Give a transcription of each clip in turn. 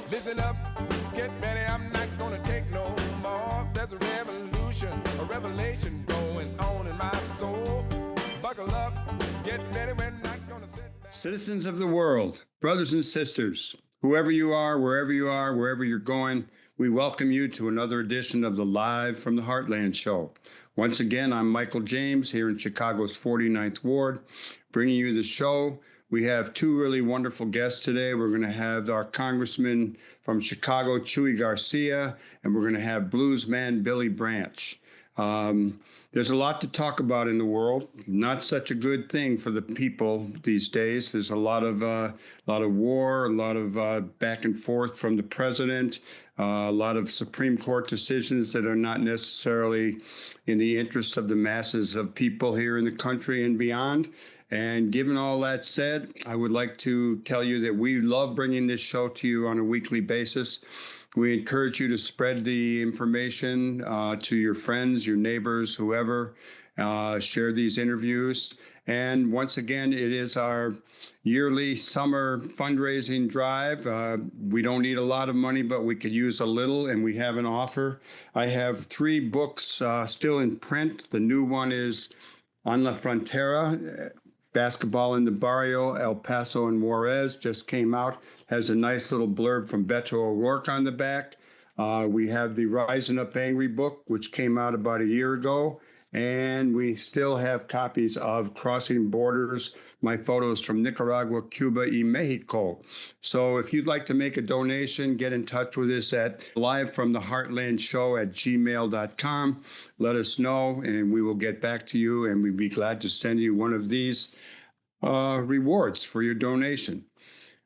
Listen up, get ready, I'm not gonna take no more. There's a revolution, a revelation going on in my soul. Buckle up, get ready, we're not gonna sit back. Citizens of the world, brothers and sisters, whoever you are, wherever you're going, we welcome you to another edition of the Live from the Heartland show. Once again, I'm Michael James here in Chicago's 49th Ward, bringing you the show. We have two really wonderful guests today. We're going to have our Congressman from Chicago, Chuy Garcia, and we're going to have bluesman Billy Branch. There's a lot to talk about in the world. Not such a good thing for the people these days. There's a lot of war, a lot of back and forth from the president, a lot of Supreme Court decisions that are not necessarily in the interest of the masses of people here in the country and beyond. And given all that said, I would like to tell you that we love bringing this show to you on a weekly basis. We encourage you to spread the information to your friends, your neighbors, whoever. Share these interviews. And once again, it is our yearly summer fundraising drive. We don't need a lot of money, but we could use a little, and we have an offer. I have 3 books still in print. The new one is On La Frontera, Basketball in the Barrio, El Paso and Juarez, just came out. Has a nice little blurb from Beto O'Rourke on the back. We have the Rising Up Angry book, which came out about a year ago. And we still have copies of Crossing Borders, my photos from Nicaragua, Cuba, y Mexico. So if you'd like to make a donation, get in touch with us at livefromtheheartlandshow@gmail.com. Let us know, and we will get back to you, and we'd be glad to send you one of these rewards for your donation.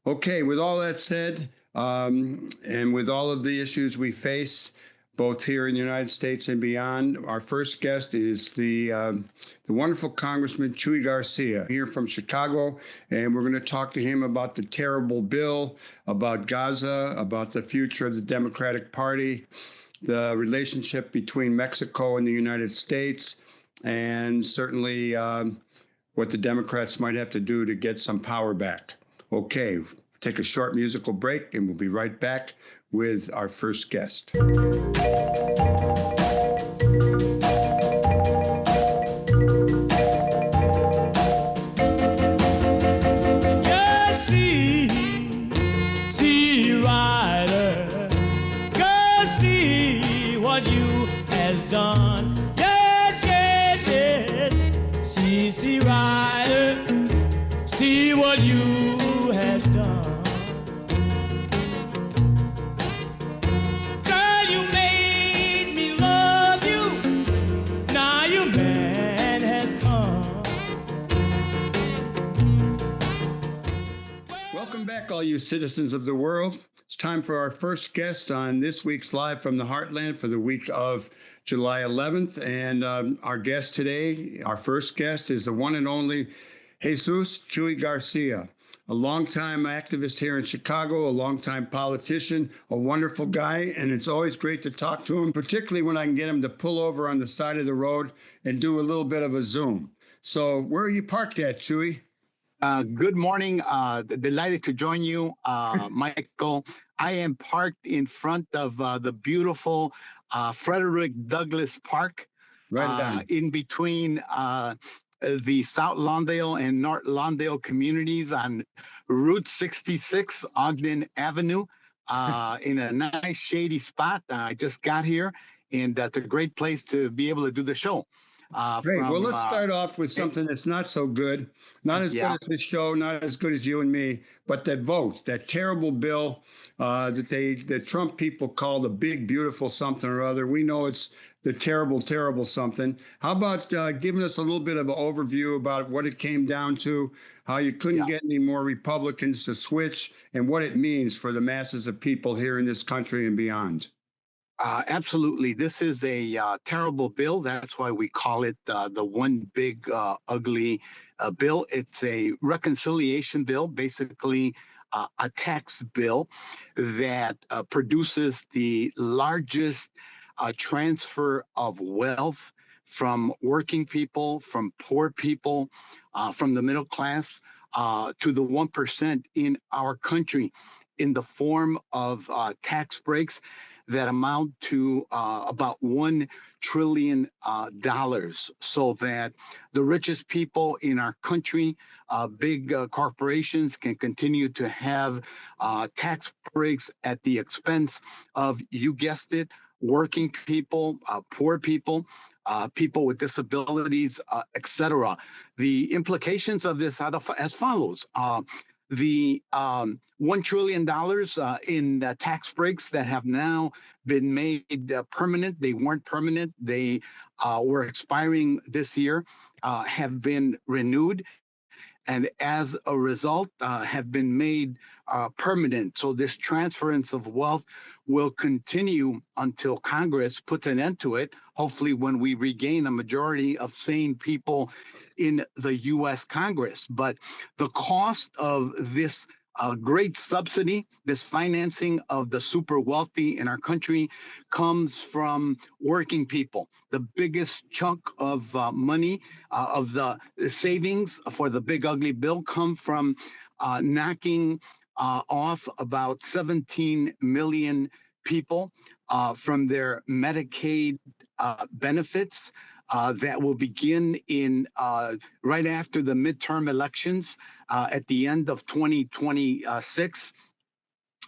Okay, with all that said, and with all of the issues we face, both here in the United States and beyond, our first guest is the wonderful Congressman Chuy Garcia here from Chicago, and we're going to talk to him about the terrible bill, about Gaza, about the future of the Democratic Party, the relationship between Mexico and the United States, and certainly what the Democrats might have to do to get some power back. Okay, take a short musical break, and we'll be right back with our first guest. Yes, see, Ryder, God, see what you has done. Yes, yes, yes, see, Ryder, see what you has done. Welcome back, all you citizens of the world. It's time for our first guest on this week's Live from the Heartland for the week of July 11th. And our guest today, our first guest, is the one and only Jesus Chuy Garcia, a longtime activist here in Chicago, a longtime politician, a wonderful guy. And it's always great to talk to him, particularly when I can get him to pull over on the side of the road and do a little bit of a Zoom. So where are you parked at, Chuy? Good morning. Delighted to join you, Michael. I am parked in front of the beautiful Frederick Douglass Park, right in between the South Lawndale and North Lawndale communities on Route 66, Ogden Avenue, in a nice shady spot. I just got here, and that's a great place to be able to do the show. Great. Well, let's start off with something that's not so good, not as good as this show, not as good as you and me, but that vote, that terrible bill that Trump people call the big, beautiful something or other. We know it's the terrible, terrible something. How about giving us a little bit of an overview about what it came down to, how you couldn't get any more Republicans to switch, and what it means for the masses of people here in this country and beyond? Absolutely. This is a terrible bill. That's why we call it the one big ugly bill. It's a reconciliation bill, basically a tax bill that produces the largest transfer of wealth from working people, from poor people, from the middle class to the 1% in our country. in the form of tax breaks that amount to about $1 trillion, so that the richest people in our country, big corporations, can continue to have tax breaks at the expense of, you guessed it, working people, poor people, people with disabilities, etc. The implications of this are as follows. The $1 trillion in tax breaks that have now been made permanent, they weren't permanent, they were expiring this year, have been renewed, and as a result have been made permanent. So this transference of wealth will continue until Congress puts an end to it, hopefully when we regain a majority of sane people in the U.S. Congress. But the cost of this great subsidy, this financing of the super wealthy in our country, comes from working people. The biggest chunk of money of the savings for the big ugly bill come from knocking off about 17 million people from their Medicaid benefits. That will begin in right after the midterm elections at the end of 2026.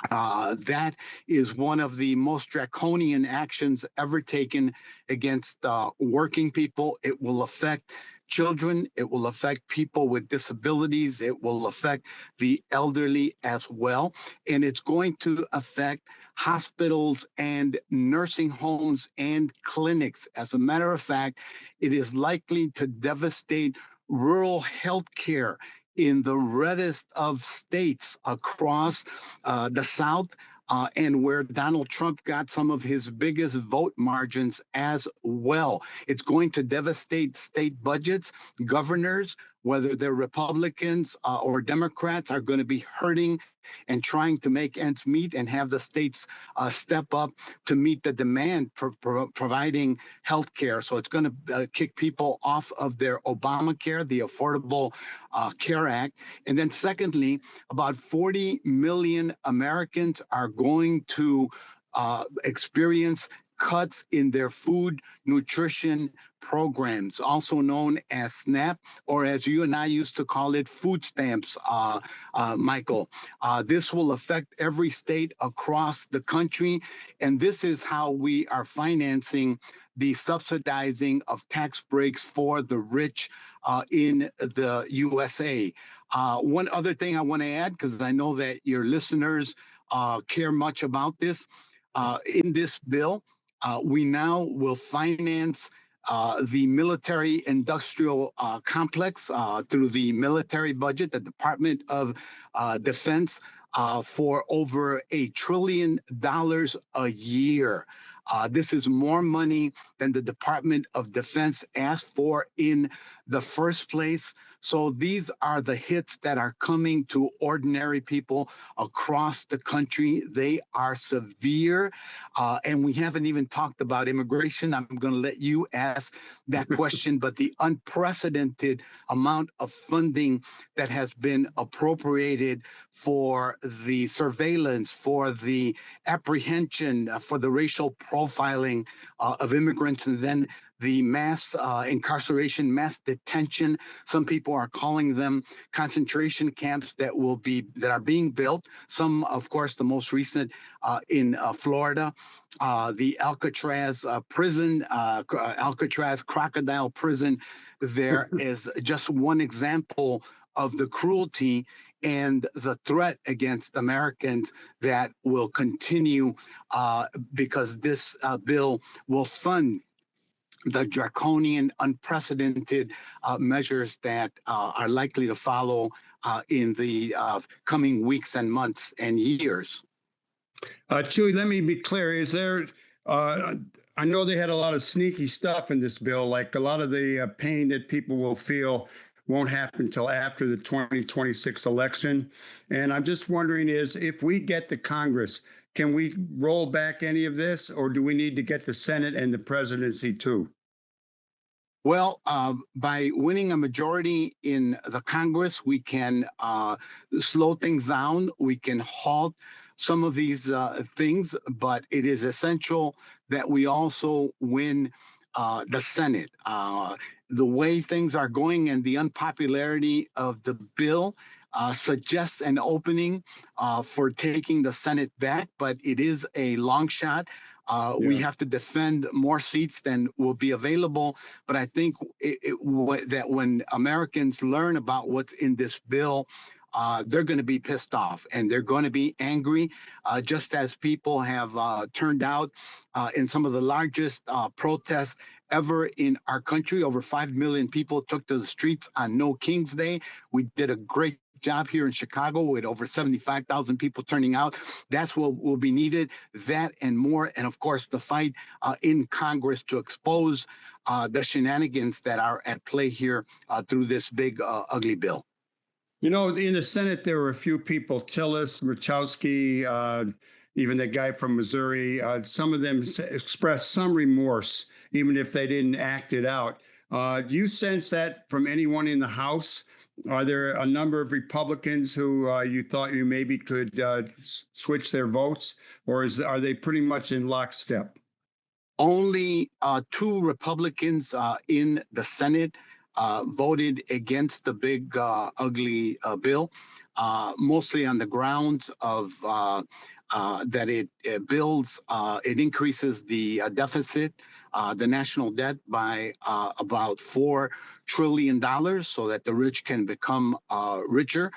That is one of the most draconian actions ever taken against working people. It will affect children. It will affect people with disabilities. It will affect the elderly as well. And it's going to affect hospitals and nursing homes and clinics. As a matter of fact, it is likely to devastate rural health care in the reddest of states across the South, and where Donald Trump got some of his biggest vote margins as well. It's going to devastate state budgets. Governors, whether they're Republicans or Democrats, are going to be hurting and trying to make ends meet and have the states step up to meet the demand for providing health care. So it's going to kick people off of their Obamacare, the Affordable Care Act. And then secondly, about 40 million Americans are going to experience cuts in their food nutrition programs, also known as SNAP, or as you and I used to call it, food stamps, Michael. This will affect every state across the country, and this is how we are financing the subsidizing of tax breaks for the rich in the USA. One other thing I want to add, because I know that your listeners care much about this, in this bill, we now will finance the military-industrial complex through the military budget, the Department of Defense, for over $1 trillion a year. This is more money than the Department of Defense asked for in the first place. So these are the hits that are coming to ordinary people across the country. They are severe, and we haven't even talked about immigration. I'm going to let you ask that question, but the unprecedented amount of funding that has been appropriated for the surveillance, for the apprehension, for the racial profiling of immigrants, and then the mass incarceration, mass detention. Some people are calling them concentration camps that are being built. Some, of course, the most recent in Florida, the Alcatraz prison, Alcatraz crocodile prison. There is just one example of the cruelty and the threat against Americans that will continue because this bill will fund the draconian, unprecedented measures that are likely to follow in the coming weeks and months and years. Chuy, let me be clear. Is there, I know they had a lot of sneaky stuff in this bill, like a lot of the pain that people will feel won't happen until after the 2026 election. And I'm just wondering is if we get the Congress, can we roll back any of this, or do we need to get the Senate and the presidency too? Well, by winning a majority in the Congress, we can slow things down. We can halt some of these things, but it is essential that we also win the Senate. The way things are going and the unpopularity of the bill suggests an opening for taking the Senate back, but it is a long shot. We have to defend more seats than will be available. But I think that when Americans learn about what's in this bill, they're going to be pissed off and they're going to be angry, just as people have turned out in some of the largest protests ever in our country. Over 5 million people took to the streets on No King's Day. We did a great job here in Chicago with over 75,000 people turning out. That's what will be needed, that and more. And of course, the fight in Congress to expose the shenanigans that are at play here through this big, ugly bill. You know, in the Senate, there were a few people, Tillis, Murkowski, even the guy from Missouri. Some of them expressed some remorse, even if they didn't act it out. Do you sense that from anyone in the House? Are there a number of Republicans who you thought you maybe could switch their votes, or are they pretty much in lockstep? Only 2 Republicans in the Senate voted against the big, ugly bill, mostly on the grounds of that it builds, it increases the deficit, the national debt by about $4 trillion so that the rich can become richer.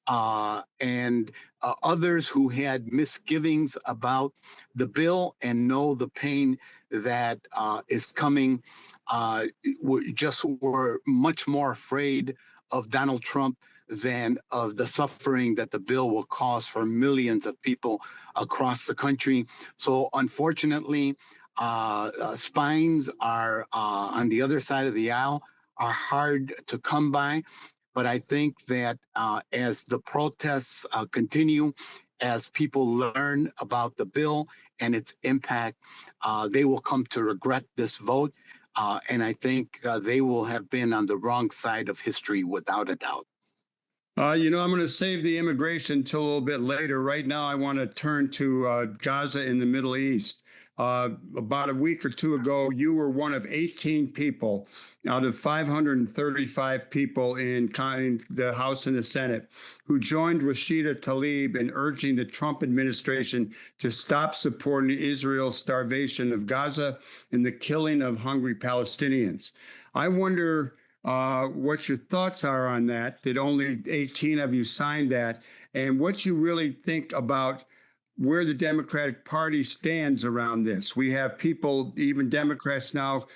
And others who had misgivings about the bill and know the pain that is coming were much more afraid of Donald Trump than of the suffering that the bill will cause for millions of people across the country. So unfortunately, spines are on the other side of the aisle are hard to come by. But I think that as the protests continue, as people learn about the bill and its impact, they will come to regret this vote. And I think they will have been on the wrong side of history without a doubt. I'm going to save the immigration until a little bit later. Right now, I want to turn to Gaza in the Middle East. About a week or two ago, you were one of 18 people out of 535 people in the House and the Senate who joined Rashida Tlaib in urging the Trump administration to stop supporting Israel's starvation of Gaza and the killing of hungry Palestinians. I wonder what your thoughts are on that only 18 of you signed that, and what you really think about where the Democratic Party stands around this. We have people, even Democrats now,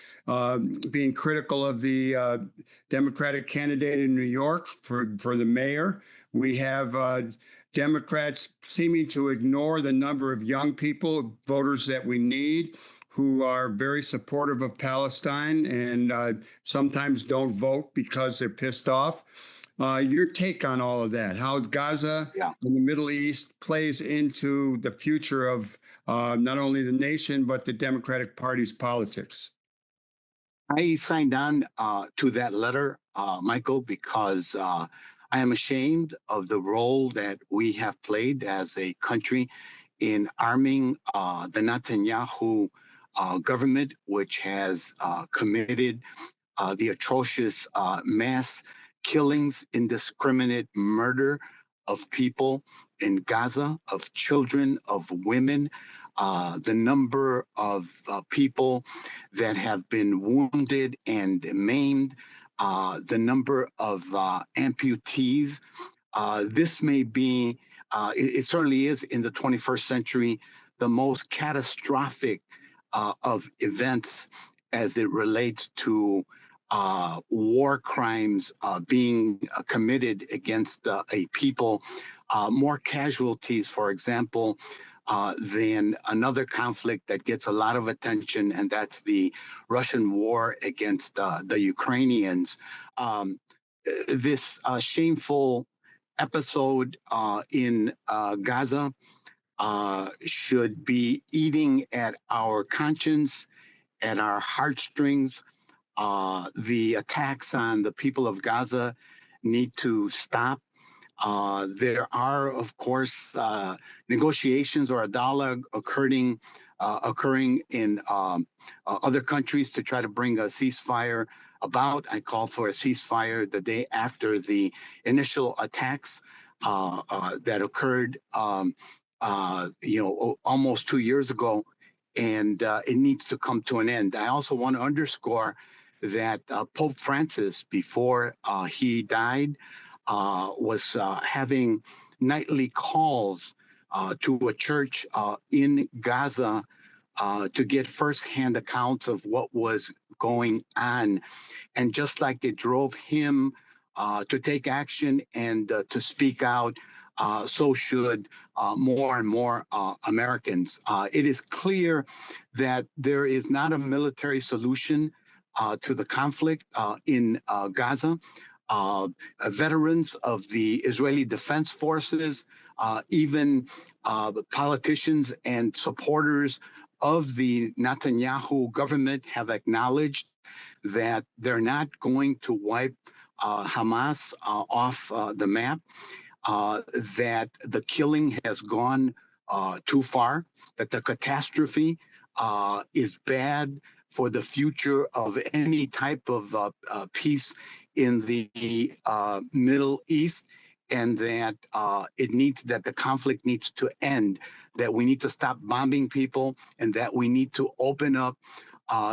being critical of the Democratic candidate in New York for the mayor. We have Democrats seeming to ignore the number of young people, voters that we need, who are very supportive of Palestine and sometimes don't vote because they're pissed off. Your take on all of that, how Gaza and the Middle East plays into the future of not only the nation, but the Democratic Party's politics. I signed on to that letter, Michael, because I am ashamed of the role that we have played as a country in arming the Netanyahu government, which has committed the atrocious mass killings, indiscriminate murder of people in Gaza, of children, of women, the number of people that have been wounded and maimed, the number of amputees. This may be, it certainly is in the 21st century, the most catastrophic of events as it relates to war crimes being committed against a people, more casualties, for example, than another conflict that gets a lot of attention, and that's the Russian war against the Ukrainians. This shameful episode in Gaza should be eating at our conscience, at our heartstrings. The attacks on the people of Gaza need to stop. There are, of course, negotiations or a dialogue occurring in other countries to try to bring a ceasefire about. I called for a ceasefire the day after the initial attacks that occurred, almost 2 years ago, and it needs to come to an end. I also want to underscore that Pope Francis, before he died, was having nightly calls to a church in Gaza to get firsthand accounts of what was going on. And just like it drove him to take action and to speak out, so should more and more Americans. It is clear that there is not a military solution to the conflict in Gaza. Veterans of the Israeli Defense Forces, even politicians and supporters of the Netanyahu government have acknowledged that they're not going to wipe Hamas off the map, that the killing has gone too far, that the catastrophe is bad for the future of any type of peace in the Middle East, and that that the conflict needs to end, that we need to stop bombing people, and that we need to open up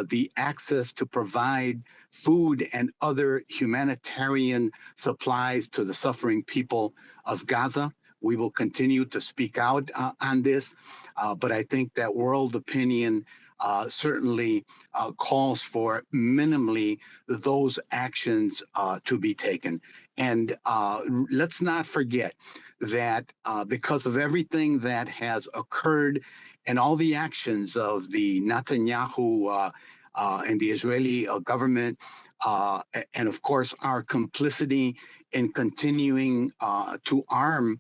the access to provide food and other humanitarian supplies to the suffering people of Gaza. We will continue to speak out on this, but I think that world opinion certainly calls for minimally those actions to be taken. And let's not forget that because of everything that has occurred and all the actions of the Netanyahu and the Israeli government, and of course our complicity in continuing to arm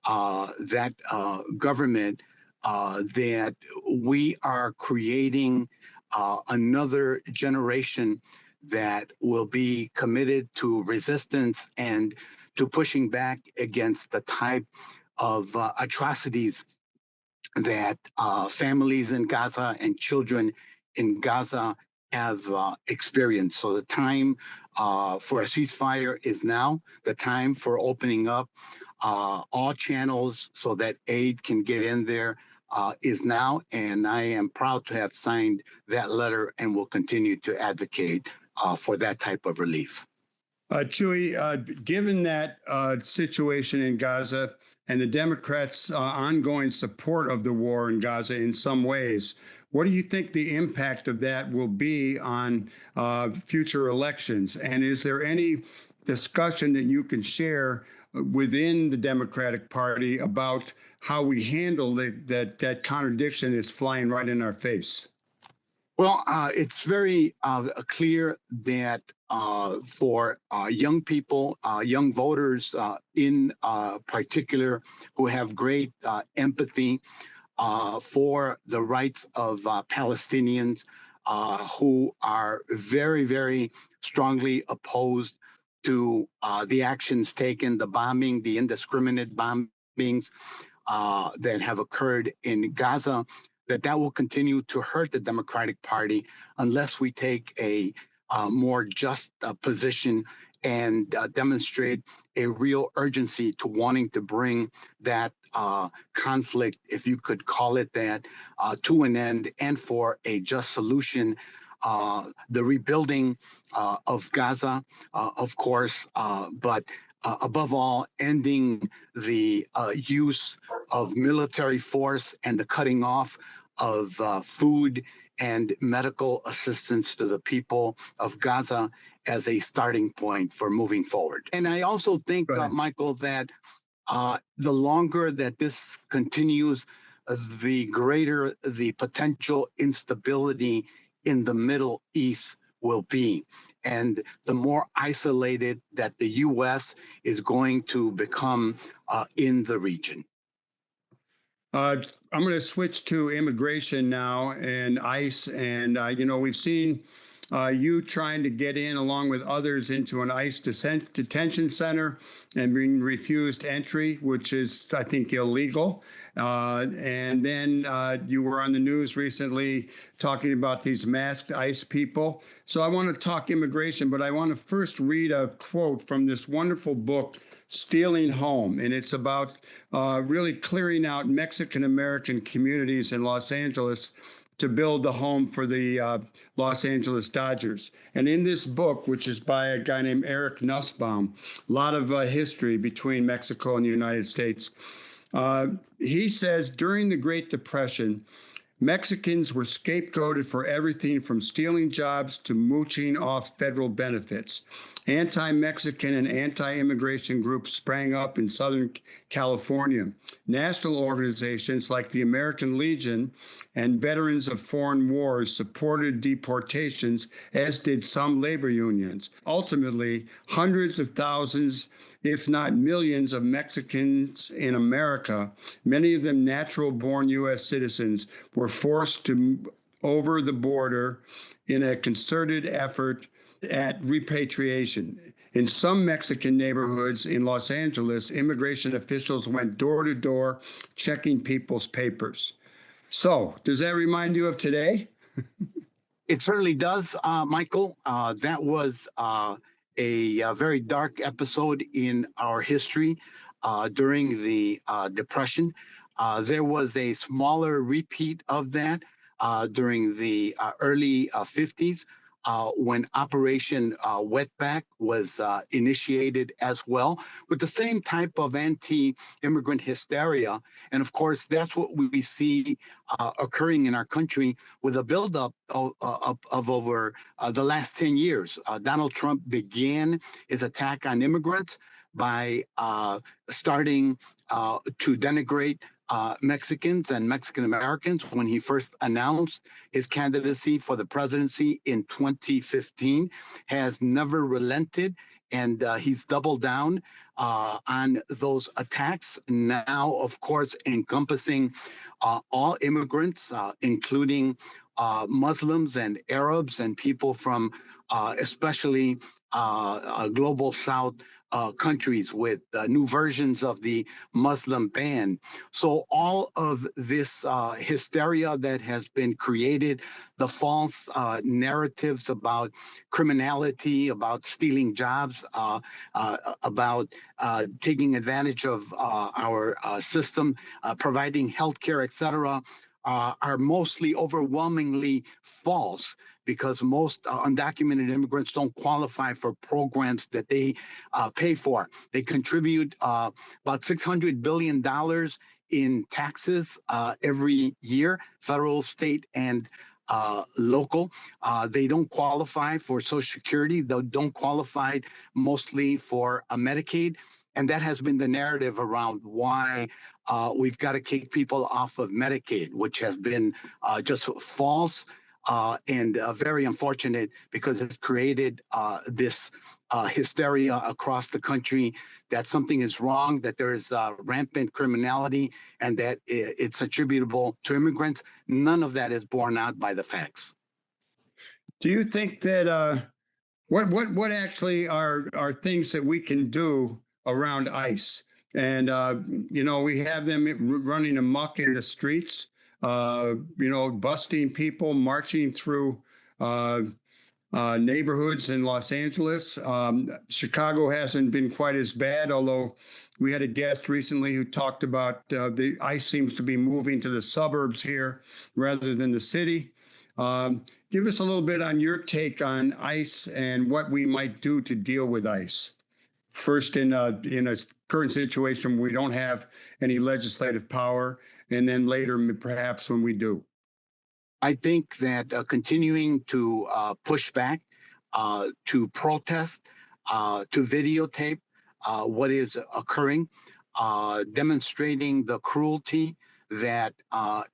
that government, that we are creating another generation that will be committed to resistance and to pushing back against the type of atrocities that families in Gaza and children in Gaza have experienced. So the time for a ceasefire is now. The time for opening up all channels so that aid can get in there is now. And I am proud to have signed that letter and will continue to advocate for that type of relief. Chuy, given that situation in Gaza and the Democrats' ongoing support of the war in Gaza in some ways, what do you think the impact of that will be on future elections? And is there any discussion that you can share within the Democratic Party about how we handle that contradiction that's flying right in our face? Well, it's very clear that for young people, young voters in particular, who have great empathy for the rights of Palestinians, who are very, very strongly opposed to the actions taken, the bombing, the indiscriminate bombings that have occurred in Gaza, that will continue to hurt the Democratic Party unless we take a more just position and demonstrate a real urgency to wanting to bring that conflict, if you could call it that, to an end, and for a just solution. The rebuilding of Gaza, of course, but above all, ending the use of military force and the cutting off of food and medical assistance to the people of Gaza as a starting point for moving forward. And I also think, Michael, that the longer that this continues, the greater the potential instability in the Middle East will be, and the more isolated that the U.S. is going to become in the region. I'm going to switch to immigration now and ICE. And, we've seen you trying to get in along with others into an ICE detention center and being refused entry, which is, I think, illegal. And then you were on the news recently talking about these masked ICE people. So I want to talk immigration, but I want to first read a quote from this wonderful book, Stealing Home. And it's about really clearing out Mexican-American communities in Los Angeles to build the home for the Los Angeles Dodgers. And in this book, which is by a guy named Eric Nussbaum, a lot of history between Mexico and the United States, he says during the Great Depression, Mexicans were scapegoated for everything from stealing jobs to mooching off federal benefits. Anti-Mexican and anti-immigration groups sprang up in Southern California. National organizations like the American Legion and Veterans of Foreign Wars supported deportations, as did some labor unions. Ultimately, hundreds of thousands, if not millions, of Mexicans in America, many of them natural-born U.S. citizens, were forced to over the border in a concerted effort at repatriation. In some Mexican neighborhoods in Los Angeles, immigration officials went door to door checking people's papers. So, does that remind you of today? It certainly does, Michael. That was a very dark episode in our history during the Depression. There was a smaller repeat of that during the early 50s. When Operation Wetback was initiated as well, with the same type of anti-immigrant hysteria. And of course, that's what we see occurring in our country with a buildup of over the last 10 years. Donald Trump began his attack on immigrants by starting to denigrate Mexicans and Mexican Americans when he first announced his candidacy for the presidency in 2015, has never relented, and he's doubled down on those attacks, now, of course, encompassing all immigrants, including Muslims and Arabs and people from especially global South countries with new versions of the Muslim ban. So all of this hysteria that has been created, the false narratives about criminality, about stealing jobs, about taking advantage of our system, providing healthcare, etc., are mostly overwhelmingly false, because most undocumented immigrants don't qualify for programs that they pay for. They contribute about $600 billion in taxes every year, federal, state, and local. They don't qualify for Social Security. They don't qualify mostly for Medicaid. And that has been the narrative around why we've got to kick people off of Medicaid, which has been just false and very unfortunate, because it's created this hysteria across the country that something is wrong, that there is rampant criminality, and that it's attributable to immigrants. None of that is borne out by the facts. Do you think that what actually are things that we can do around ICE? And, we have them running amok in the streets, busting people, marching through neighborhoods in Los Angeles. Chicago hasn't been quite as bad, although we had a guest recently who talked about the ICE seems to be moving to the suburbs here rather than the city. Give us a little bit on your take on ICE and what we might do to deal with ICE. First, in a current situation, we don't have any legislative power, and then later, perhaps when we do. I think that continuing to push back, to protest, to videotape what is occurring, demonstrating the cruelty that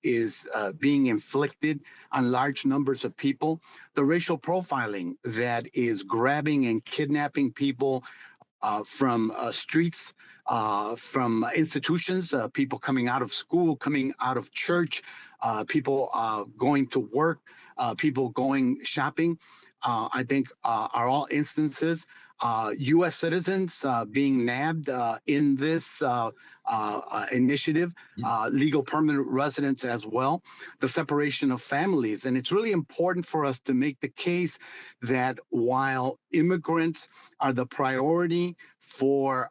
is being inflicted on large numbers of people, the racial profiling that is grabbing and kidnapping people from streets, from institutions, people coming out of school, coming out of church, people going to work, people going shopping. I think, are all instances. U.S. citizens being nabbed in this initiative, legal permanent residents as well, the separation of families. And it's really important for us to make the case that while immigrants are the priority for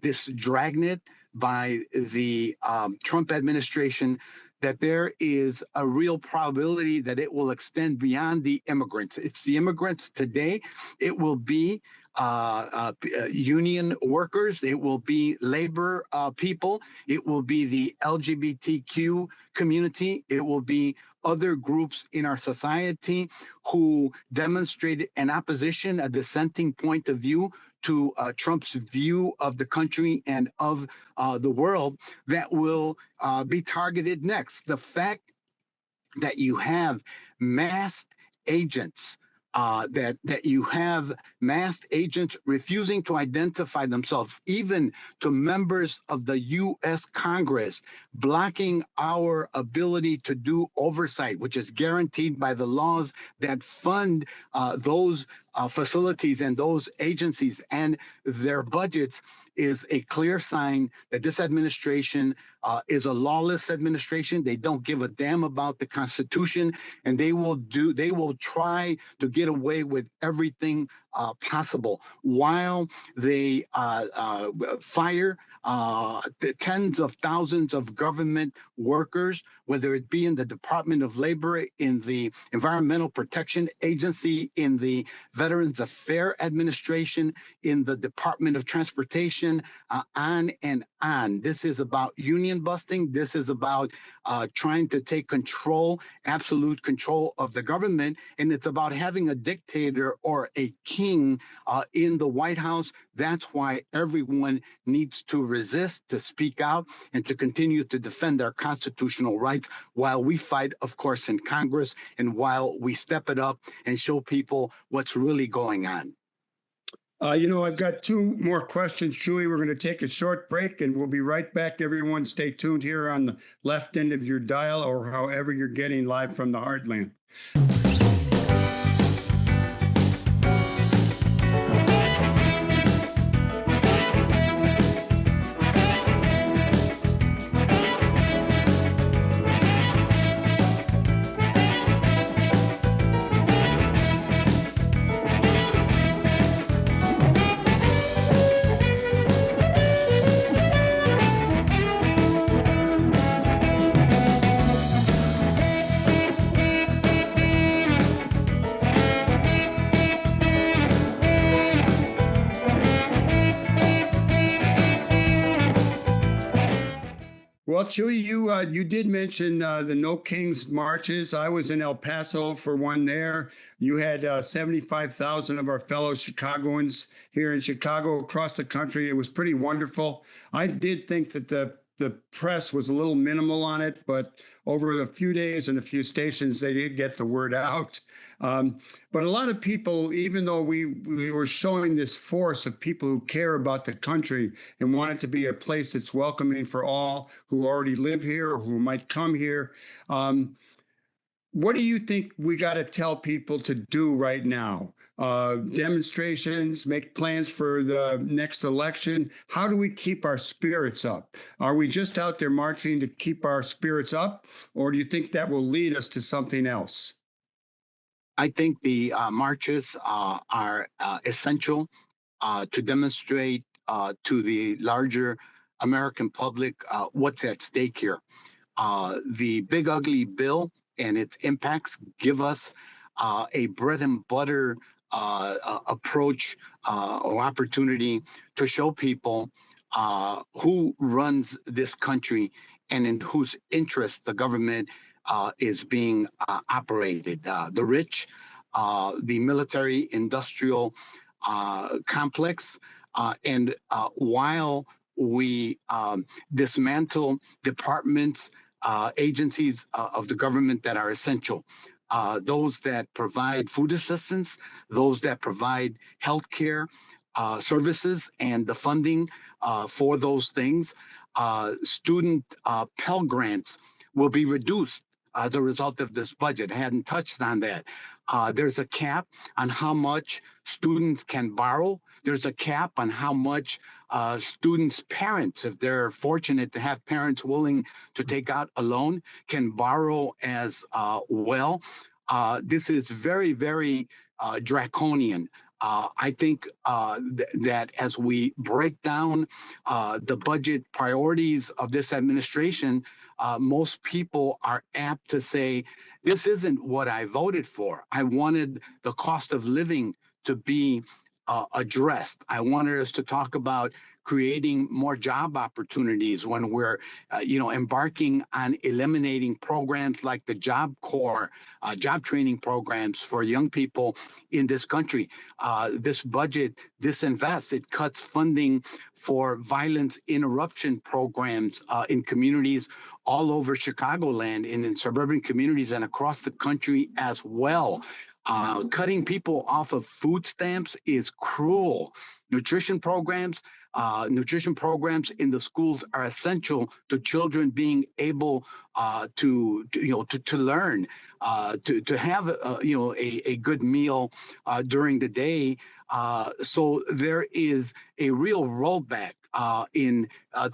this dragnet by the Trump administration, that there is a real probability that it will extend beyond the immigrants. It's the immigrants today. It will be union workers. It will be labor people. It will be the LGBTQ community. It will be other groups in our society who demonstrated an opposition, a dissenting point of view to Trump's view of the country and of the world that will be targeted next. The fact that you have masked agents, that you have masked agents refusing to identify themselves, even to members of the U.S. Congress, blocking our ability to do oversight, which is guaranteed by the laws that fund those facilities and those agencies and their budgets, is a clear sign that this administration is a lawless administration. They don't give a damn about the Constitution, and they will try to get away with everything possible while they fire the tens of thousands of government workers, whether it be in the Department of Labor, in the Environmental Protection Agency, in the Veterans Affairs Administration, in the Department of Transportation, on and on. This is about union busting. This is about trying to take control, absolute control of the government. And it's about having a dictator or a king in the White House. That's why everyone needs to resist, to speak out, and to continue to defend their constitutional rights while we fight, of course, in Congress, and while we step it up and show people what's really going on. I've got two more questions, Chuy. We're going to take a short break, and we'll be right back. Everyone stay tuned here on the left end of your dial or however you're getting live from the Heartland. Well, Chuy, you did mention the No Kings marches. I was in El Paso for one there. You had 75,000 of our fellow Chicagoans here in Chicago, across the country. It was pretty wonderful. I did think that the press was a little minimal on it, but over a few days and a few stations, they did get the word out. But a lot of people, even though we were showing this force of people who care about the country and want it to be a place that's welcoming for all who already live here or who might come here, what do you think we got to tell people to do right now? Demonstrations, make plans for the next election. How do we keep our spirits up? Are we just out there marching to keep our spirits up, or do you think that will lead us to something else? I think the marches are essential to demonstrate to the larger American public what's at stake here. The big ugly bill and its impacts give us a bread and butter approach or opportunity to show people who runs this country and in whose interest the government is being operated. The rich, the military industrial complex, and while we dismantle departments, agencies of the government that are essential, those that provide food assistance, those that provide health care services and the funding for those things, student Pell Grants will be reduced as a result of this budget. I hadn't touched on that. There's a cap on how much students can borrow. There's a cap on how much students' parents, if they're fortunate to have parents willing to take out a loan, can borrow as well. This is very, very draconian. I think that as we break down the budget priorities of this administration, most people are apt to say, this isn't what I voted for. I wanted the cost of living to be addressed. I wanted us to talk about creating more job opportunities when we're, embarking on eliminating programs like the Job Corps, job training programs for young people in this country. This budget disinvests. It cuts funding for violence interruption programs in communities all over Chicagoland and in suburban communities and across the country as well. Cutting people off of food stamps is cruel. Nutrition programs in the schools are essential to children being able to learn, to have a good meal during the day. So there is a real rollback in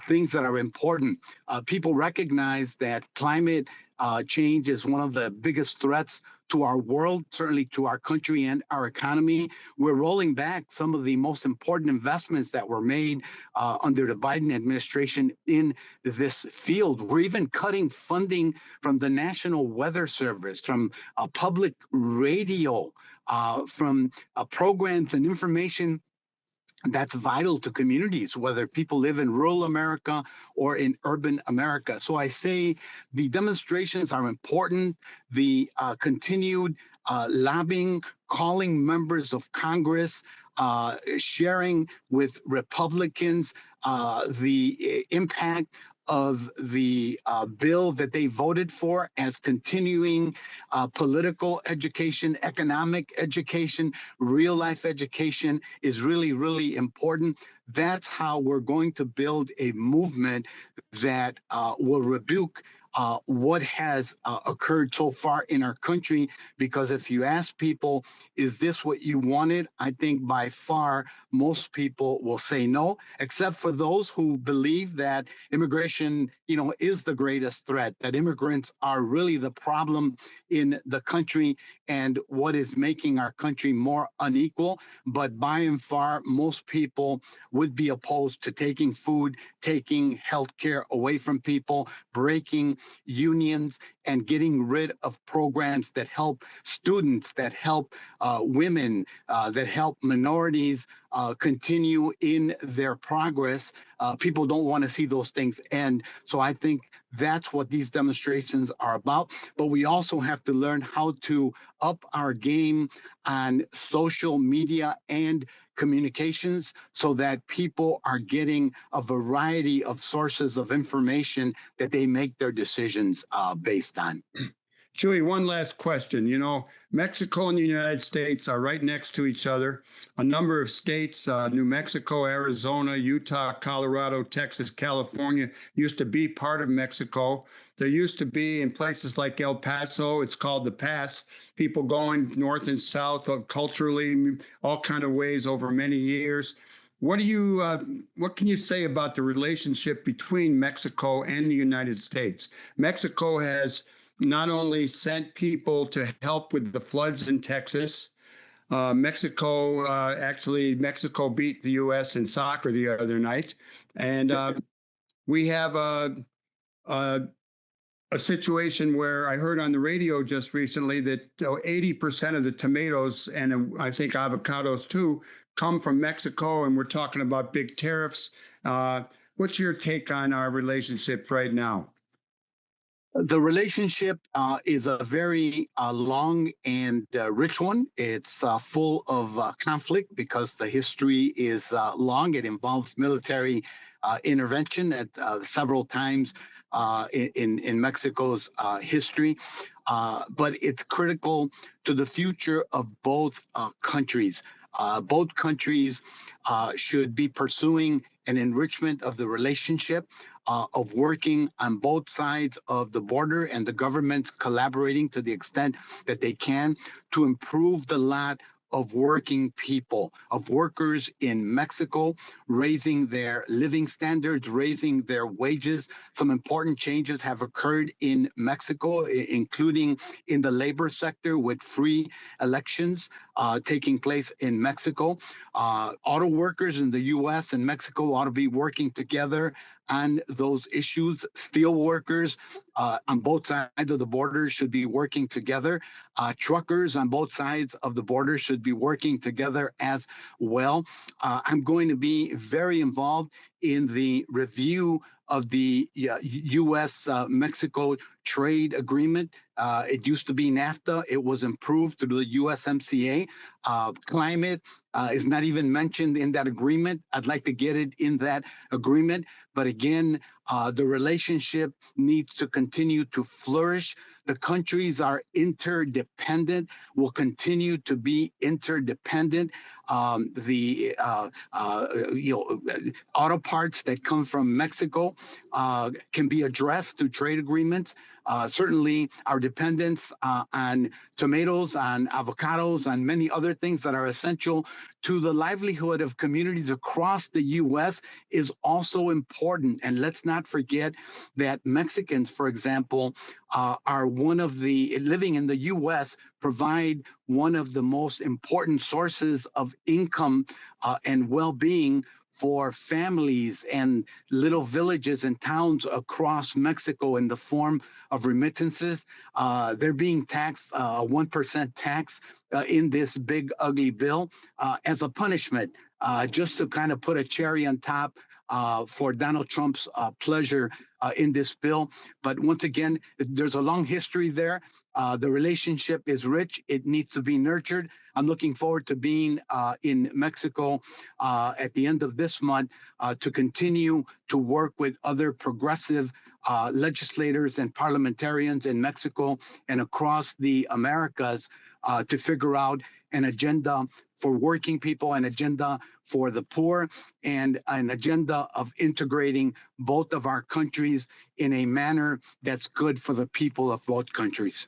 things that are important. People recognize that climate change is one of the biggest threats to our world, certainly to our country and our economy. We're rolling back some of the most important investments that were made under the Biden administration in this field. We're even cutting funding from the National Weather Service, from public radio, from programs and information that's vital to communities, whether people live in rural America or in urban America. So I say the demonstrations are important. The continued lobbying, calling members of Congress, sharing with Republicans the impact of the bill that they voted for as continuing political education, economic education, real life education is really, really important. That's how we're going to build a movement that will rebuke what has occurred so far in our country. Because if you ask people, is this what you wanted? I think by far most people will say no, except for those who believe that immigration, is the greatest threat, that immigrants are really the problem in the country and what is making our country more unequal. But by and far, most people would be opposed to taking food, taking health care away from people, breaking unions, and getting rid of programs that help students, that help women, that help minorities continue in their progress. People don't want to see those things end. So I think that's what these demonstrations are about. But we also have to learn how to up our game on social media and communications so that people are getting a variety of sources of information that they make their decisions based on. Chuy, one last question. Mexico and the United States are right next to each other. A number of states, New Mexico, Arizona, Utah, Colorado, Texas, California, used to be part of Mexico. There used to be in places like El Paso, it's called the Pass, people going north and south culturally, all kind of ways over many years. What can you say about the relationship between Mexico and the United States? Mexico has not only sent people to help with the floods in Texas. Mexico beat the U.S. in soccer the other night. And we have a situation where I heard on the radio just recently that 80% of the tomatoes, and I think avocados too, come from Mexico, and we're talking about big tariffs. What's your take on our relationships right now? The relationship is a very long and rich one. It's full of conflict because the history is long. It involves military intervention at several times in Mexico's history. But it's critical to the future of both countries. Both countries should be pursuing an enrichment of the relationship. of working on both sides of the border and the governments collaborating to the extent that they can to improve the lot of working people, of workers in Mexico, raising their living standards, raising their wages. Some important changes have occurred in Mexico, including in the labor sector with free elections taking place in Mexico. Auto workers in the U.S. and Mexico ought to be working together on those issues. Steel workers on both sides of the border should be working together. Truckers on both sides of the border should be working together as well. I'm going to be very involved in the review of the U.S.-Mexico trade agreement. It used to be NAFTA. It was improved through the USMCA. Climate is not even mentioned in that agreement. I'd like to get it in that agreement. But again, the relationship needs to continue to flourish. The countries are interdependent, will continue to be interdependent. The auto parts that come from Mexico can be addressed through trade agreements. Certainly our dependence on tomatoes, on avocados, on many other things that are essential to the livelihood of communities across the U.S. is also important. And let's not forget that Mexicans, for example, are one of the, living in the U.S., provide one of the most important sources of income and well-being for families and little villages and towns across Mexico in the form of remittances. They're being taxed a 1% tax in this big, ugly bill as a punishment, just to kind of put a cherry on top for Donald Trump's pleasure in this bill. But once again, there's a long history there. The relationship is rich. It needs to be nurtured. I'm looking forward to being in Mexico at the end of this month to continue to work with other progressive legislators and parliamentarians in Mexico and across the Americas to figure out an agenda for working people, an agenda for the poor, and an agenda of integrating both of our countries in a manner that's good for the people of both countries.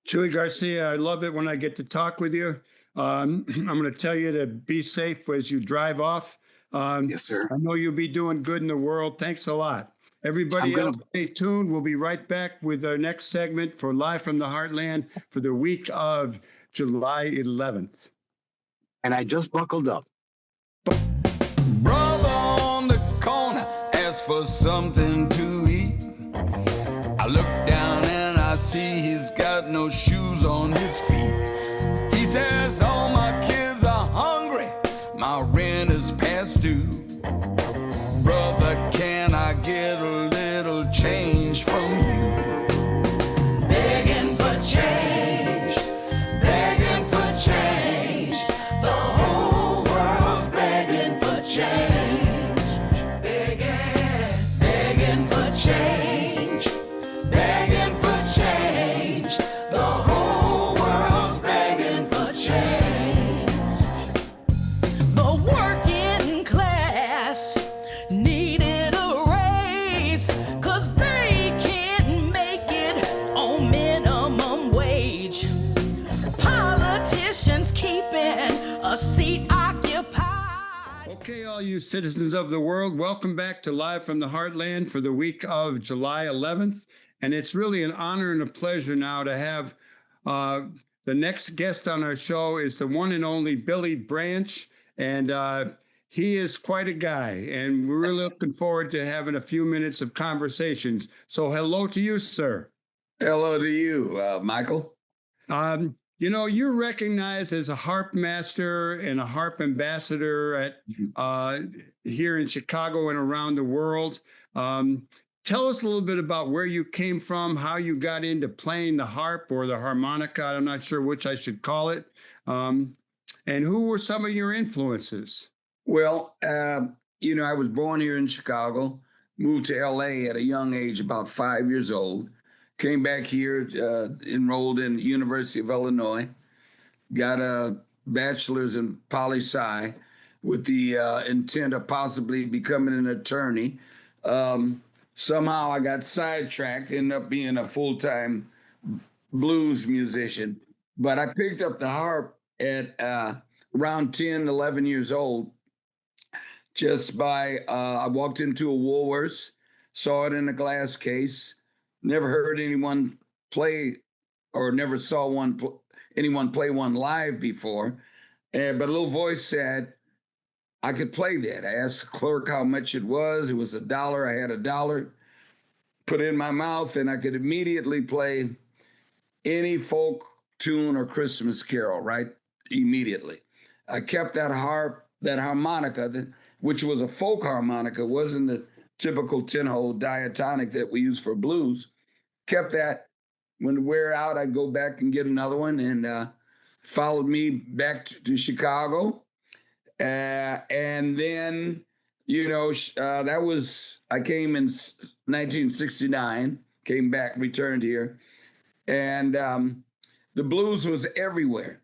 Chuy Garcia, I love it when I get to talk with you. I'm going to tell you to be safe as you drive off. Yes, sir. I know you'll be doing good in the world. Thanks a lot. Everybody else, stay tuned. We'll be right back with our next segment for Live from the Heartland for the week of July 11th. And I just buckled up. Brother on the corner asked for something to eat. I look down and I see he's got no shoes on his feet. He says all my kids are hungry, my rent is past due. Brother, can I get a little change from you? Begging for change, begging for change. The whole world's begging for change. Begging for change, begging for change. The whole world's begging for change. The working class needed a raise, 'cause they can't make it on minimum wage. Politicians keeping a seat occupied. Okay, all you citizens of the world, welcome back to Live from the Heartland for the week of July 11th. And it's really an honor and a pleasure now to have the next guest on our show is the one and only Billy Branch. And he is quite a guy. And we're really looking forward to having a few minutes of conversations. So hello to you, sir. Hello to you, Michael. You know, you're recognized as a harp master and a harp ambassador at here in Chicago and around the world. Tell us a little bit about where you came from, how you got into playing the harp or the harmonica. I'm not sure which I should call it. And who were some of your influences? Well, you know, I was born here in Chicago, moved to LA at a young age, about 5 years old. Came back here, enrolled in the University of Illinois, got a bachelor's in poli-sci with the intent of possibly becoming an attorney. Somehow I got sidetracked, ended up being a full-time blues musician. But I picked up the harp at around 10, 11 years old, just by, I walked into a Woolworths, saw it in a glass case, never heard anyone play or never saw anyone play one live before. But a little voice said, I could play that. I asked the clerk how much it was. It was $1. I had $1, put it in my mouth, and I could immediately play any folk tune or Christmas carol, right? Immediately. I kept that harp, that harmonica, which was a folk harmonica, wasn't the typical 10-hole diatonic that we use for blues. Kept that. When it wear out, I'd go back and get another one, and followed me back to Chicago. And then, I came in 1969, came back, returned here. And the blues was everywhere.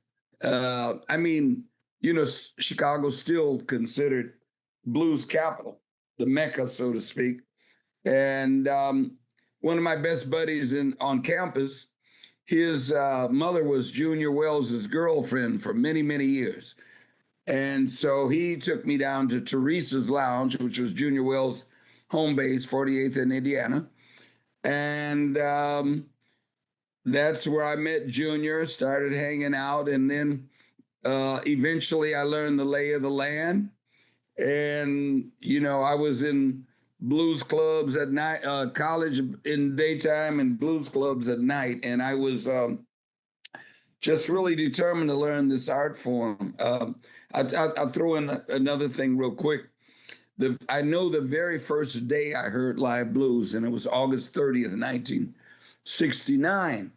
Chicago's still considered blues capital, the Mecca, so to speak. And one of my best buddies on campus, his mother was Junior Wells's girlfriend for many, many years. And so he took me down to Teresa's Lounge, which was Junior Wells' home base, 48th and Indiana. And that's where I met Junior, started hanging out. And then eventually I learned the lay of the land. And, I was in blues clubs at night, college in daytime and blues clubs at night. And I was just really determined to learn this art form. I'll throw in another thing real quick. I know the very first day I heard live blues, and it was August 30th, 1969.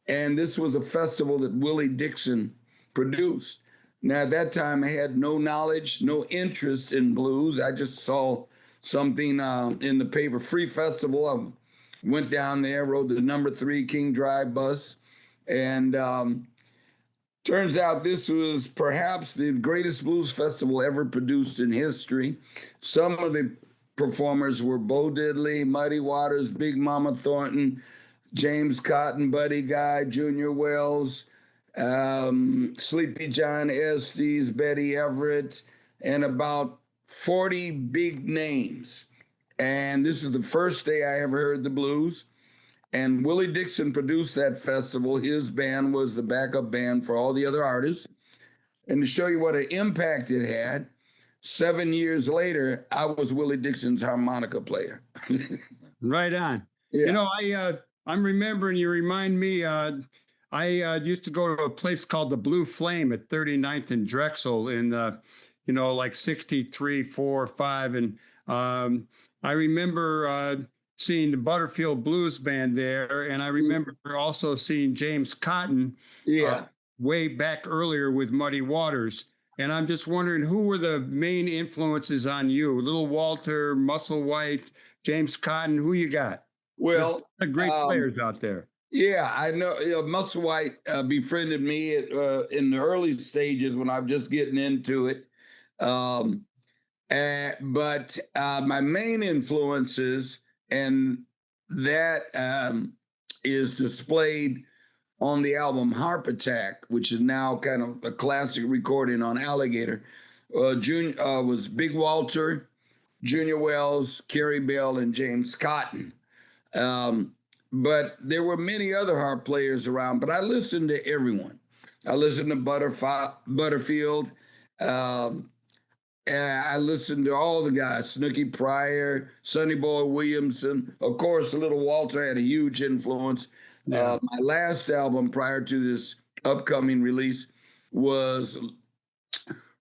And this was a festival that Willie Dixon produced. Now, at that time, I had no knowledge, no interest in blues. I just saw something in the paper, Free Festival. I went down there, rode the number 3 King Drive bus, and turns out this was perhaps the greatest blues festival ever produced in history. Some of the performers were Bo Diddley, Muddy Waters, Big Mama Thornton, James Cotton, Buddy Guy, Junior Wells, Sleepy John Estes, Betty Everett, and about 40 big names. And this is the first day I ever heard the blues. And Willie Dixon produced that festival. His band was the backup band for all the other artists. And to show you what an impact it had, 7 years later, I was Willie Dixon's harmonica player. Right on. Yeah. I'm remembering, you remind me, I used to go to a place called the Blue Flame at 39th and Drexel in, like 63, 4, 5. And I remember seeing the Butterfield Blues Band there. And I remember also seeing James Cotton way back earlier with Muddy Waters. And I'm just wondering, who were the main influences on you? Little Walter, Muscle White, James Cotton, who you got? Well, great players out there. Yeah, I know. Muscle White befriended me in the early stages when I was just getting into it. But my main influences, and that is displayed on the album Harp Attack, which is now kind of a classic recording on Alligator, was Big Walter, Junior Wells, Kerry Bell, and James Cotton. But there were many other harp players around, but I listened to everyone. I listened to Butterfield. I listened to all the guys, Snooky Pryor, Sonny Boy Williamson. Of course, Little Walter had a huge influence. Yeah. My last album prior to this upcoming release was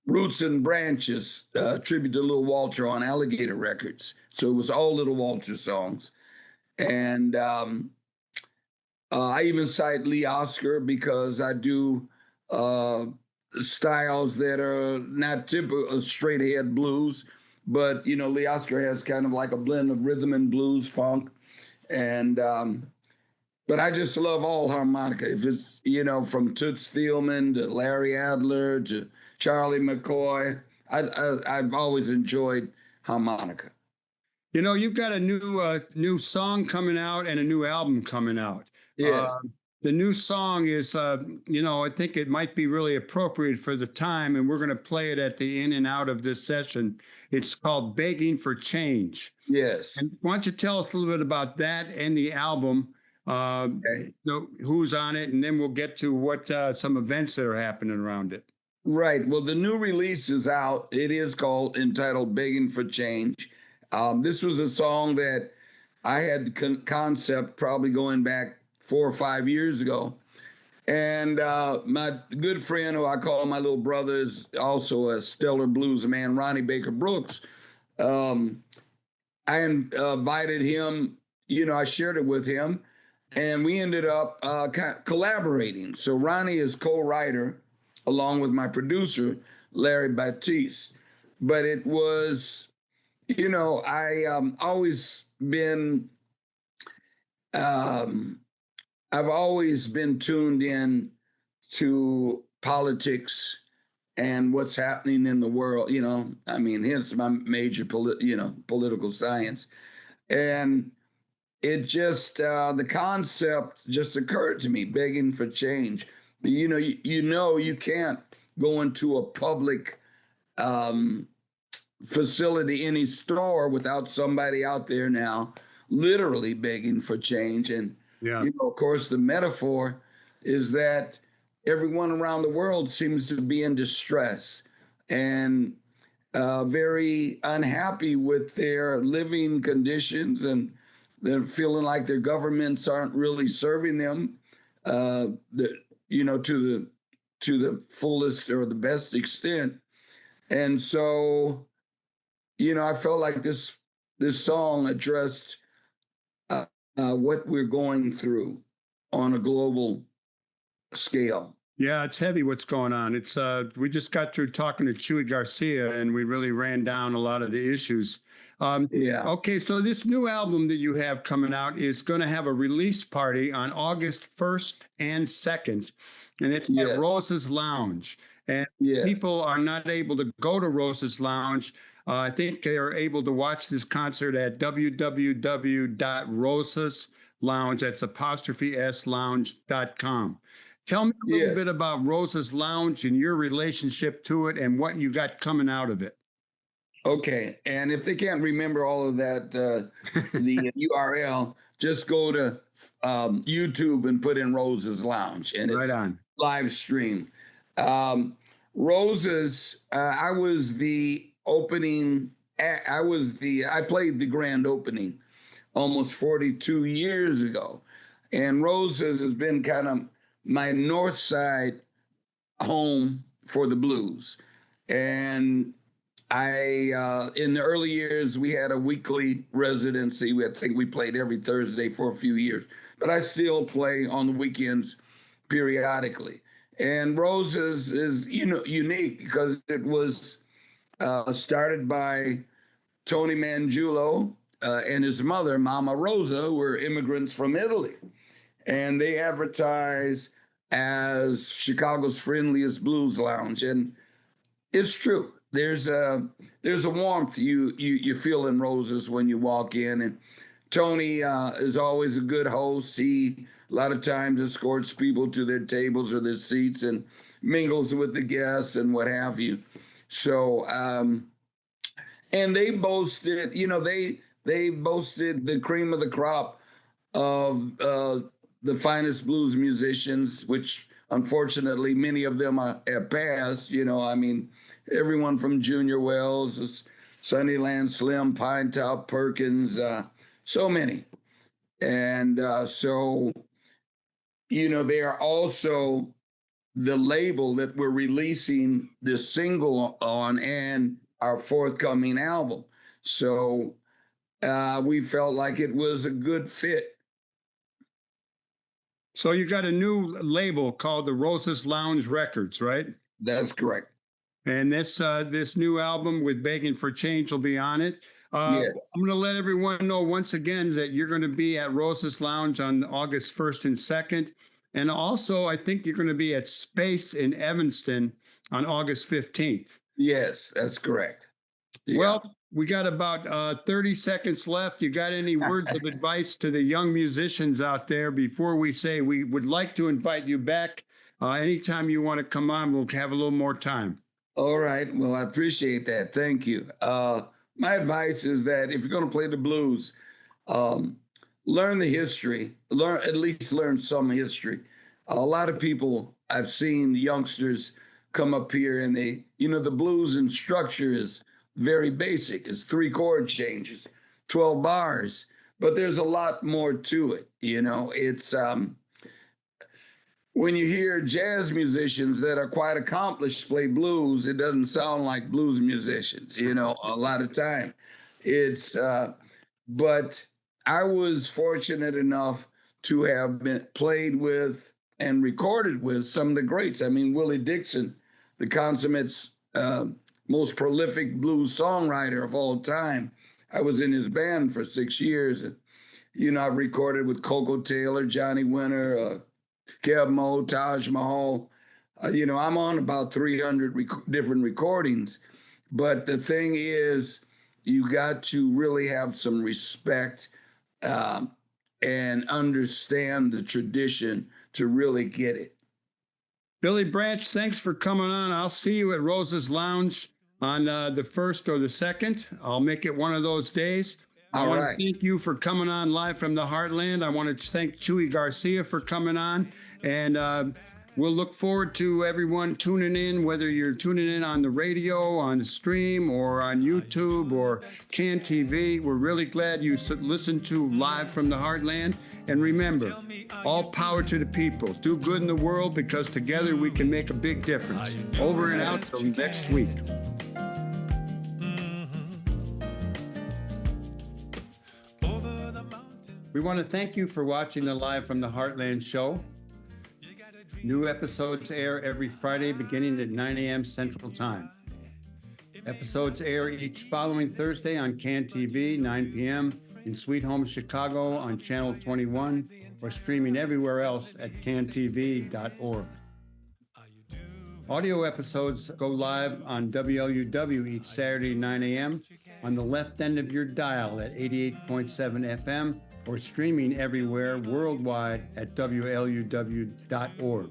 Roots and Branches, tribute to Little Walter on Alligator Records. So it was all Little Walter songs. And I even cite Lee Oscar because I do styles that are not typical straight ahead blues, but Lee Oscar has kind of like a blend of rhythm and blues, funk, and but I just love all harmonica. If it's from Toots Thielman to Larry Adler to Charlie McCoy, I've always enjoyed harmonica. You know, you've got a new song coming out and a new album coming out. Yes. The new song is, I think it might be really appropriate for the time, and we're going to play it at the in and out of this session. It's called Begging for Change. Yes. And why don't you tell us a little bit about that and the album, Okay. who's on it, and then we'll get to what some events that are happening around it. Right. Well, the new release is out. It is entitled Begging for Change. This was a song that I had the concept probably going back 4 or 5 years ago. And my good friend, who I call my little brother, is also a stellar blues man, Ronnie Baker Brooks. I invited him, I shared it with him, and we ended up collaborating. So Ronnie is co-writer along with my producer, Larry Baptiste. But it was, I've always been tuned in to politics and what's happening in the world, hence my major political science. And it just, the concept just occurred to me, begging for change. You can't go into a public facility, any store, without somebody out there now literally begging for change. And, of course, the metaphor is that everyone around the world seems to be in distress and very unhappy with their living conditions, and they're feeling like their governments aren't really serving them, to the fullest or the best extent. And so, I felt like this song addressed what we're going through on a global scale. Yeah, it's heavy what's going on. It's we just got through talking to Chuy Garcia, and we really ran down a lot of the issues. Okay, so this new album that you have coming out is going to have a release party on August 1st and 2nd, and it's at Rosa's Lounge. And people are not able to go to Rosa's Lounge. I think they are able to watch this concert at www.rosaslounge, that's 'S-lounge.com. Tell me a little bit about Rosa's Lounge and your relationship to it and what you got coming out of it. Okay. And if they can't remember all of that, the URL, just go to YouTube and put in Rosa's Lounge, and right it's on live stream. Rosa's, I was the opening, I played the grand opening almost 42 years ago. And Rosa's has been kind of my north side home for the blues. And in the early years, we had a weekly residency. I think we played every Thursday for a few years, but I still play on the weekends periodically. And Rosa's is, unique because it was started by Tony Mangiulo and his mother, Mama Rosa, who were immigrants from Italy. And they advertise as Chicago's friendliest blues lounge. And it's true. There's a warmth you feel in Rosa's when you walk in. And Tony is always a good host. He a lot of times escorts people to their tables or their seats and mingles with the guests and what have you. So, and they boasted, they boasted the cream of the crop of the finest blues musicians, which unfortunately many of them have passed. Everyone from Junior Wells, Sunnyland Slim, Pine Top Perkins, so many. And so, they are also the label that we're releasing this single on and our forthcoming album. So we felt like it was a good fit. So you got a new label called the Rosa's Lounge Records, right? That's correct. And this new album with Begging for Change will be on it. I'm going to let everyone know once again that you're going to be at Rosa's Lounge on August 1st and 2nd. And also, I think you're going to be at Space in Evanston on August 15th. Yes, that's correct. Yeah. Well, We got about 30 seconds left. You got any words of advice to the young musicians out there before we say we would like to invite you back? Anytime you want to come on, we'll have a little more time. All right. Well, I appreciate that. Thank you. My advice is that if you're going to play the blues, learn the history, at least learn some history. A lot of people I've seen, youngsters come up here and the blues and structure is very basic. It's 3 chord changes, 12 bars, but there's a lot more to it. It's when you hear jazz musicians that are quite accomplished play blues, it doesn't sound like blues musicians, a lot of time. But I was fortunate enough to have been played with and recorded with some of the greats. I mean, Willie Dixon, the consummate most prolific blues songwriter of all time. I was in his band for 6 years. And, I've recorded with Coco Taylor, Johnny Winter, Kev Mo, Taj Mahal. I'm on about 300 different recordings. But the thing is, you got to really have some respect and understand the tradition to really get it. Billy Branch, thanks for coming on. I'll see you at Rose's Lounge on the 1st or the 2nd. I'll make it one of those days. I want to thank you for coming on live from the Heartland. I want to thank Chuy Garcia for coming on. And we'll look forward to everyone tuning in, whether you're tuning in on the radio, on the stream, or on YouTube or CAN TV. We're really glad you listened to Live from the Heartland. And remember, all power to the people. Do good in the world because together we can make a big difference. Over and out till next week. We want to thank you for watching the Live from the Heartland show. New episodes air every Friday beginning at 9 a.m. Central Time. Episodes air each following Thursday on CAN TV, 9 p.m., in Sweet Home Chicago on Channel 21, or streaming everywhere else at cantv.org. Audio episodes go live on WLUW each Saturday, 9 a.m., on the left end of your dial at 88.7 FM, or streaming everywhere worldwide at WLUW.org.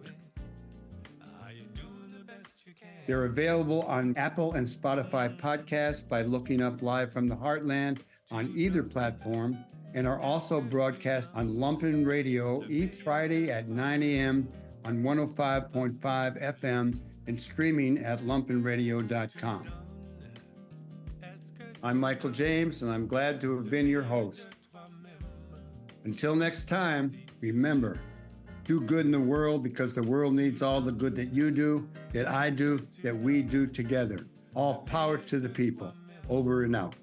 They're available on Apple and Spotify podcasts by looking up Live from the Heartland on either platform, and are also broadcast on Lumpen Radio each Friday at 9 a.m. on 105.5 FM and streaming at lumpenradio.com. I'm Michael James, and I'm glad to have been your host. Until next time, remember, do good in the world because the world needs all the good that you do, that I do, that we do together. All power to the people. Over and out.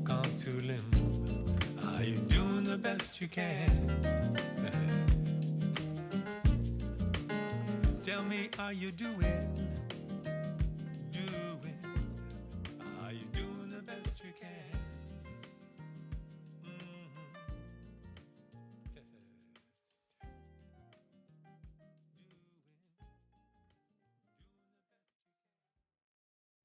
Come to limb. Are you doing the best you can? Tell me, are you doing